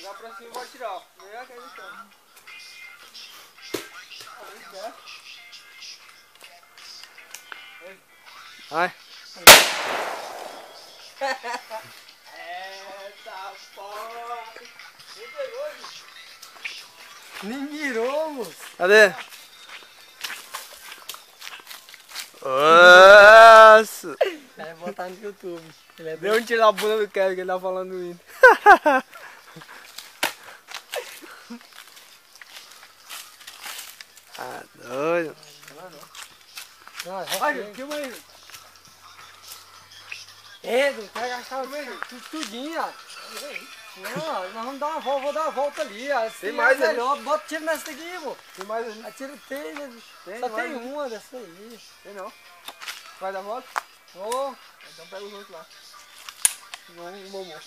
Lá pra cima vai tirar, ó. Melhor que a gente tá. Vai. Eita porra! Nem pegou, gente. Nem mirou, moço. Cadê? Nossa! Vai botar no YouTube. Ele é Deu um tiro na bunda do Kevin que ele tá falando do hino. Ah, doido. Olha, Filma aí, gente. Edu, vai gastar tudinho, ó. Não, nós vamos dar uma volta, vou dar uma volta ali, ó. Tem mais, é melhor, bota tiro nessa daqui, pô. Tem mais ali? Atira tem, né? Tem, Só mais tem ali. uma dessa aí. Tem não. Vai dar volta? Ô, Então pega os outros lá. Não, um bombom.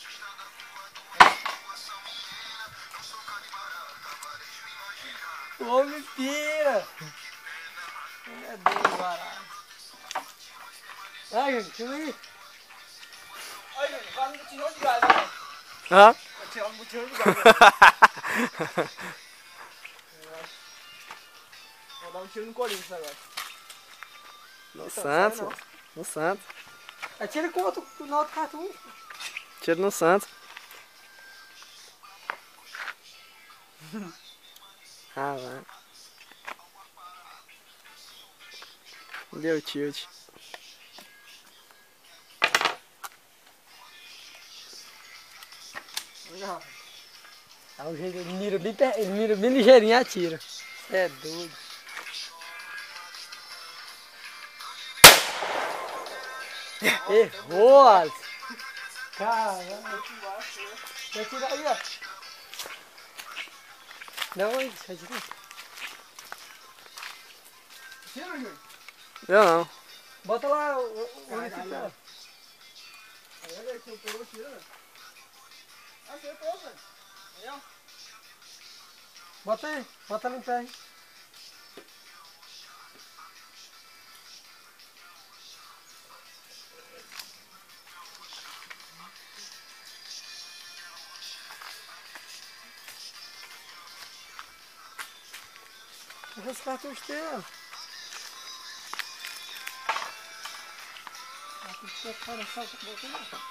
ô, mentira! É doido, barato. Vai, gente, filma aí. Olha, gente, vai no botijão de gás, né? Hã? Vai tirar no botijão de gás. Né? Vou dar um tiro no Corinthians agora. No Então, Santos, sai não. mano. No Santos. Atira com outro, no outro cartão. Tiro no Santos. Ah, vai. Deu tilt. Não. Dá um jeito, ele mira bem ligeirinho e atira. Cê é doido. Errou, Alisson. Caramba. Vai tirar aí, ó. Não, aí, vai tirar. Tira, gente. Eu não. Bota lá o Caralho. Olha aí, você pegou, tira. Acertou, velho. Aí, ó. Bota aí, bota ali em pé aí. Os cartões teus. Cara, só bota lá.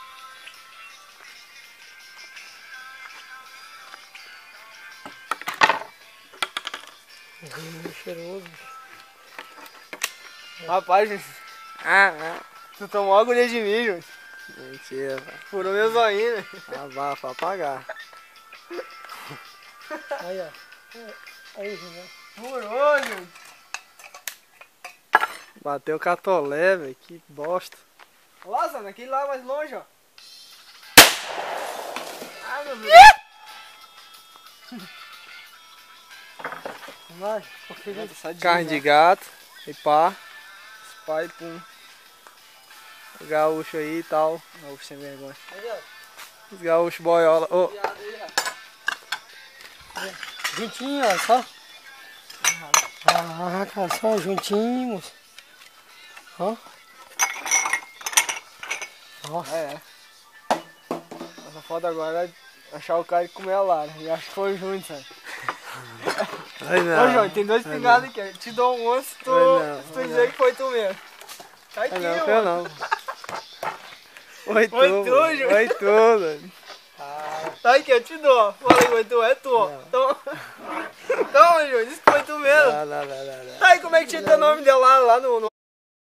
Cheiroso. Rapaz, gente. Tu tomou uma agulha de mim, gente. Mentira, velho. Furou meu zoinho, né? Abafa, apagar. Aí, ó. Aí, Júnior. Furou, gente. Bateu o catolé, velho. Que bosta. Lá, Zana, aquele lá mais longe, ó. Ah, meu Deus. Vai, porque Carne de gato. E pá. Pá e pum. O gaúcho aí e tal. Gaúcho sem vergonha. Aí, ó. Os gaúchos boiola. Ô, Viado aí, ó. Juntinho, ó, só. Ah, cara, só juntinhos. Ó. Ó. É. Nossa foda agora é achar o cara e comer a Lara. E acho que foi junto, sabe? ai não. Ô, João, tem dois pingados aqui. Eu te dou um se tu, Ai, não, se tu dizer que foi tu mesmo. Tá aqui, Ai não, mano. foi não. Oi tu, Oi, tu, mano. Júlio. Oi tu, velho. Tá aqui, eu te dou. Falei, foi tu, é tu. Não. Toma. Toma, João, disse que foi tu mesmo. Não. Tá aí, como é que tinha teu nome dele lá no